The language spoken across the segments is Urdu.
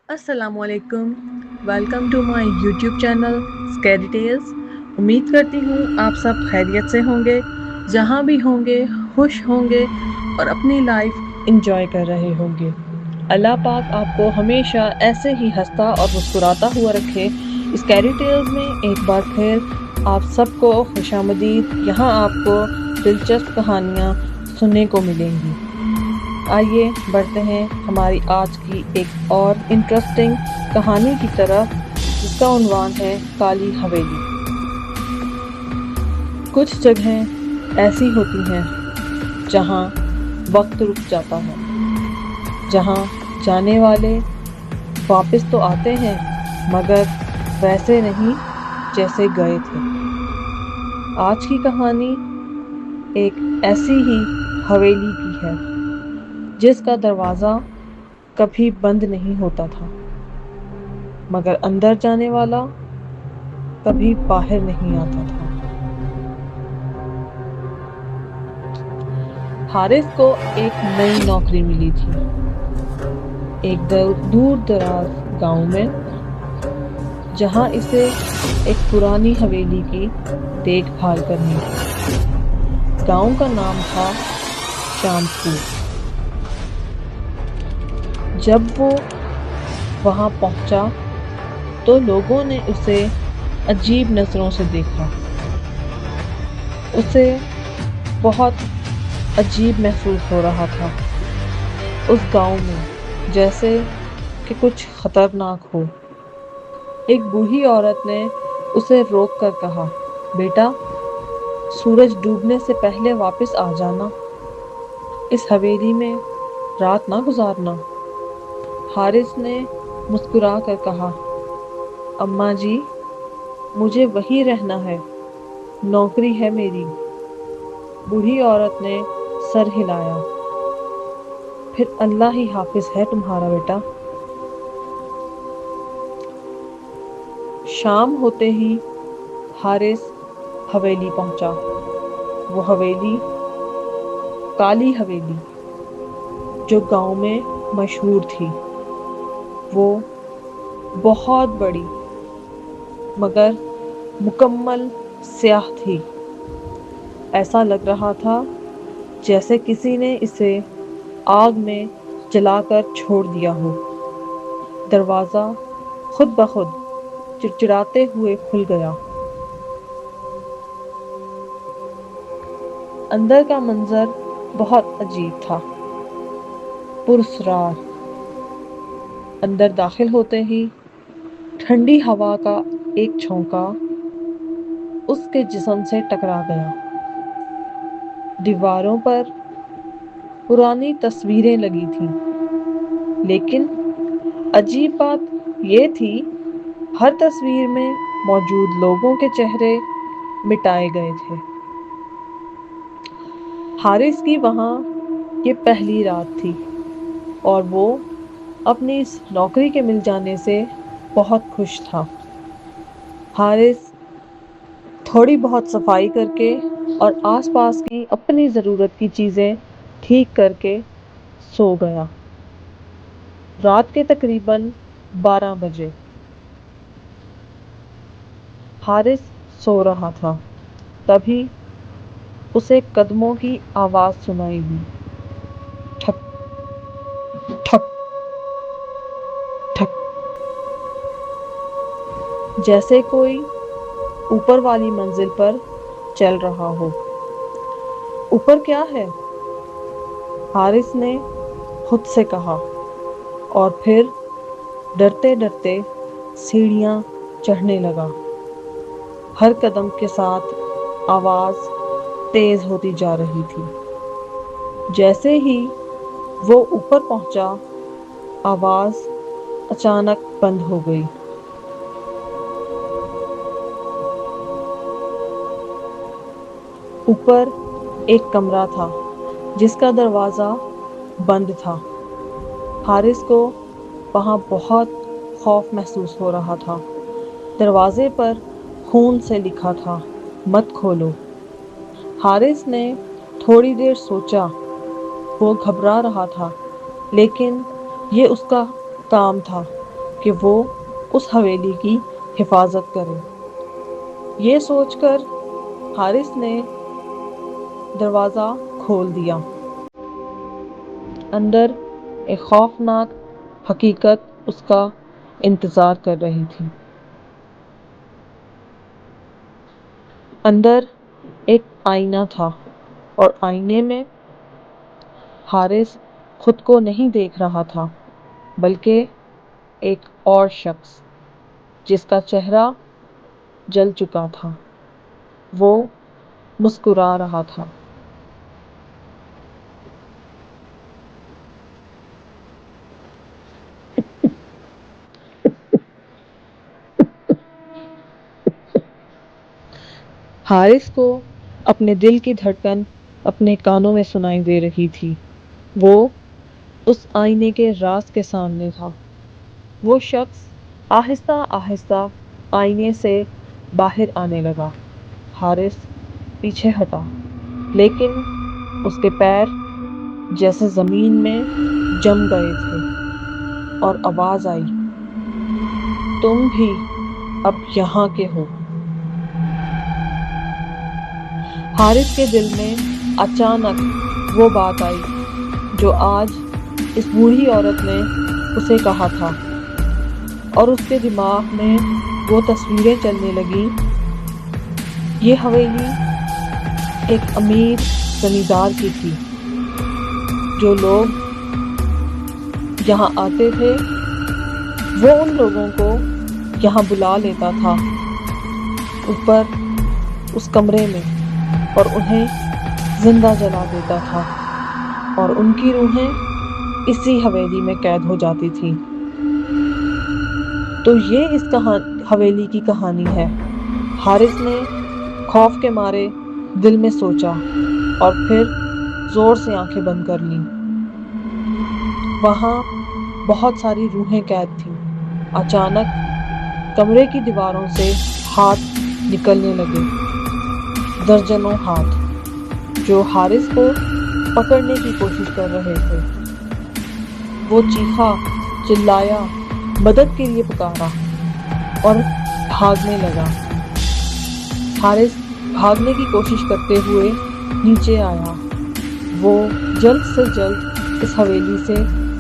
السلام علیکم، welcome to my YouTube channel scary tales. امید کرتی ہوں آپ سب خیریت سے ہوں گے، جہاں بھی ہوں گے خوش ہوں گے اور اپنی لائف انجوائے کر رہے ہوں گے۔ اللہ پاک آپ کو ہمیشہ ایسے ہی ہنستا اور مسکراتا ہوا رکھے۔ اسکیری ٹیلز میں ایک بار پھر آپ سب کو خوش آمدید۔ یہاں آپ کو دلچسپ کہانیاں سننے کو ملیں گی۔ آئیے بڑھتے ہیں ہماری آج کی ایک اور انٹرسٹنگ کہانی کی طرف، جس کا عنوان ہے کالی حویلی۔ کچھ جگہیں ایسی ہوتی ہیں جہاں وقت رک جاتا ہے، جہاں جانے والے واپس تو آتے ہیں مگر ویسے نہیں جیسے گئے تھے۔ آج کی کہانی ایک ایسی ہی حویلی کی ہے جس کا دروازہ کبھی بند نہیں ہوتا تھا، مگر اندر جانے والا کبھی باہر نہیں آتا تھا۔ حارث کو ایک نئی نوکری ملی تھی، ایک دور دراز گاؤں میں، جہاں اسے ایک پرانی حویلی کی دیکھ بھال کرنی تھی۔ گاؤں کا نام تھا چاند پور۔ جب وہ وہاں پہنچا تو لوگوں نے اسے عجیب نظروں سے دیکھا۔ اسے بہت عجیب محسوس ہو رہا تھا اس گاؤں میں، جیسے کہ کچھ خطرناک ہو۔ ایک بوڑھی عورت نے اسے روک کر کہا، بیٹا، سورج ڈوبنے سے پہلے واپس آ جانا، اس حویلی میں رات نہ گزارنا۔ حارث نے مسکرا کر کہا، اماں جی، مجھے وہیں رہنا ہے، نوکری ہے میری۔ بوڑھی عورت نے سر ہلایا، پھر اللہ ہی حافظ ہے تمہارا بیٹا۔ شام ہوتے ہی حارث حویلی پہنچا۔ وہ حویلی کالی حویلی جو گاؤں میں مشہور تھی، وہ بہت بڑی مگر مکمل سیاہ تھی۔ ایسا لگ رہا تھا جیسے کسی نے اسے آگ میں جلا کر چھوڑ دیا ہو۔ دروازہ خود بخود چڑچڑاتے ہوئے کھل گیا۔ اندر کا منظر بہت عجیب تھا، پراسرار۔ اندر داخل ہوتے ہی ٹھنڈی ہوا کا ایک جھونکا اس کے جسم سے ٹکرا گیا۔ دیواروں پر پرانی تصویریں لگی تھیں، لیکن عجیب بات یہ تھی، ہر تصویر میں موجود لوگوں کے چہرے مٹائے گئے تھے۔ حارث کی وہاں یہ پہلی رات تھی اور وہ اپنی اس نوکری کے مل جانے سے بہت خوش تھا۔ حارث تھوڑی بہت صفائی کر کے اور آس پاس کی اپنی ضرورت کی چیزیں ٹھیک کر کے سو گیا۔ رات کے تقریباً 12 بجے حارث سو رہا تھا، تبھی اسے قدموں کی آواز سنائی دی، ٹھک ٹھک ٹھک، جیسے کوئی اوپر والی منزل پر چل رہا ہو۔ اوپر کیا ہے؟ حارث نے خود سے کہا، اور پھر ڈرتے ڈرتے سیڑھیاں چڑھنے لگا۔ ہر قدم کے ساتھ آواز تیز ہوتی جا رہی تھی۔ جیسے ہی وہ اوپر پہنچا، آواز اچانک بند ہو گئی۔ اوپر ایک کمرہ تھا جس کا دروازہ بند تھا۔ حارث کو وہاں بہت خوف محسوس ہو رہا تھا۔ دروازے پر خون سے لکھا تھا، مت کھولو۔ حارث نے تھوڑی دیر سوچا۔ وہ گھبرا رہا تھا، لیکن یہ اس کا کام تھا۔ کہ وہ اس حویلی کی حفاظت کرے۔ یہ سوچ کر حارث نے دروازہ کھول دیا۔ اندر ایک خوفناک حقیقت اس کا انتظار کر رہی تھی۔ اندر ایک آئینہ تھا اور آئینے میں حارث خود کو نہیں دیکھ رہا تھا بلکہ ایک اور شخص جس کا چہرہ جل چکا تھا۔ وہ مسکرا رہا تھا۔ حارث کو اپنے دل کی دھڑکن اپنے کانوں میں سنائی دے رہی تھی۔ وہ اس آئینے کے راز کے سامنے تھا۔ وہ شخص آہستہ آہستہ آئینے سے باہر آنے لگا۔ حارث پیچھے ہٹا، لیکن اس کے پیر جیسے زمین میں جم گئے تھے اور آواز آئی، تم بھی اب یہاں کے ہو۔ حارث کے دل میں اچانک وہ بات آئی جو آج اس بوڑھی عورت نے اسے کہا تھا، اور اس کے دماغ میں وہ تصویریں چلنے لگیں۔ یہ حویلی ایک امیر زمیندار کی تھی۔ جو لوگ یہاں آتے تھے وہ ان لوگوں کو یہاں بلا لیتا تھا اوپر اس کمرے میں اور انہیں زندہ جلا دیتا تھا، اور ان کی روحیں اسی حویلی میں قید ہو جاتی تھیں۔ تو یہ اس حویلی کی کہانی ہے۔ حارث نے خوف کے مارے دل میں سوچا اور پھر زور سے آنکھیں بند کر لیں۔ وہاں بہت ساری روحیں قید تھیں۔ اچانک کمرے کی دیواروں سے ہاتھ نکلنے لگے، درجنوں ہاتھ جو حارث کو پکڑنے کی کوشش کر رہے تھے۔ وہ چیخا، چلایا، مدد کے لیے پکارا اور بھاگنے لگا۔ حارث بھاگنے کی کوشش کرتے ہوئے نیچے آیا۔ وہ جلد سے جلد اس حویلی سے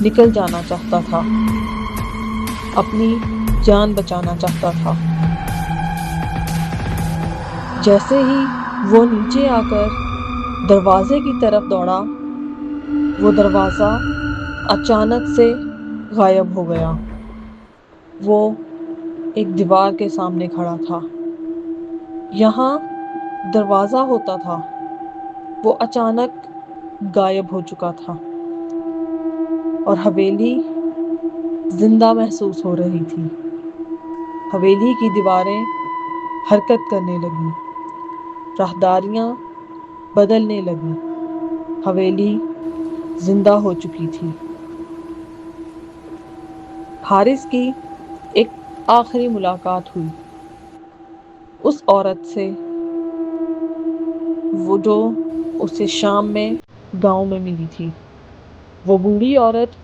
نکل جانا چاہتا تھا، اپنی جان بچانا چاہتا تھا۔ جیسے ہی وہ نیچے آ کر دروازے کی طرف دوڑا، وہ دروازہ اچانک سے غائب ہو گیا۔ وہ ایک دیوار کے سامنے کھڑا تھا۔ یہاں دروازہ ہوتا تھا، وہ اچانک غائب ہو چکا تھا اور حویلی زندہ محسوس ہو رہی تھی۔ حویلی کی دیواریں حرکت کرنے لگیں، راہداریاں بدلنے لگیں۔ حویلی زندہ ہو چکی تھی۔ حارث کی ایک آخری ملاقات ہوئی اس عورت سے، وہ جو اسے شام میں گاؤں میں ملی تھی۔ وہ بوڑھی عورت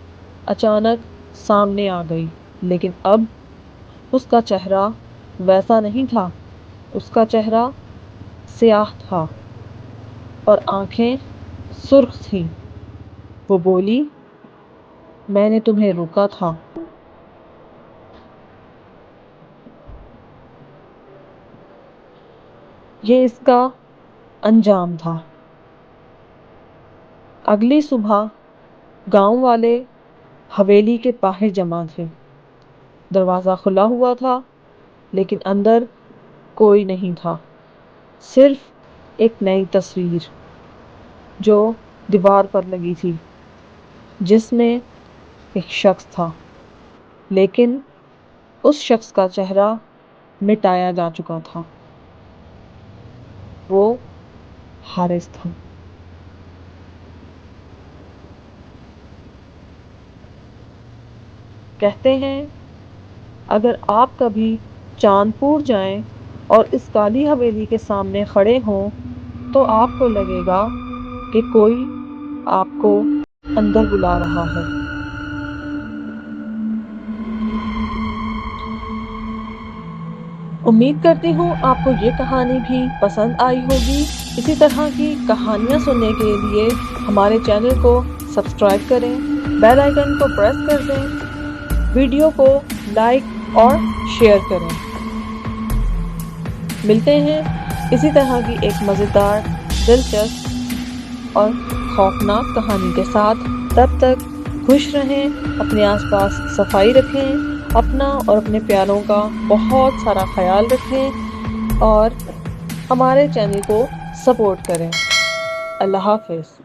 اچانک سامنے آ گئی، لیکن اب اس کا چہرہ ویسا نہیں تھا۔ اس کا چہرہ سیاہ تھا اور آنکھیں سرخ تھیں۔ وہ بولی، میں نے تمہیں روکا تھا۔ یہ اس کا انجام تھا۔ اگلی صبح گاؤں والے حویلی کے باہر جمع تھے۔ دروازہ کھلا ہوا تھا لیکن اندر کوئی نہیں تھا، صرف ایک نئی تصویر جو دیوار پر لگی تھی، جس میں ایک شخص تھا، لیکن اس شخص کا چہرہ مٹایا جا چکا تھا۔ وہ حارث تھا۔ کہتے ہیں اگر آپ کبھی چاند پور جائیں اور اس کالی حویلی کے سامنے کھڑے ہوں تو آپ کو لگے گا کہ کوئی آپ کو اندر بلا رہا ہے۔ امید کرتی ہوں آپ کو یہ کہانی بھی پسند آئی ہوگی۔ اسی طرح کی کہانیاں سننے کے لیے ہمارے چینل کو سبسکرائب کریں، بیل آئیکن کو پریس کر دیں، ویڈیو کو لائک اور شیئر کریں۔ ملتے ہیں اسی طرح کی ایک مزیدار، دلچسپ اور خوفناک کہانی کے ساتھ۔ تب تک خوش رہیں، اپنے آس پاس صفائی رکھیں، اپنا اور اپنے پیاروں کا بہت سارا خیال رکھیں اور ہمارے چینل کو سپورٹ کریں۔ اللہ حافظ۔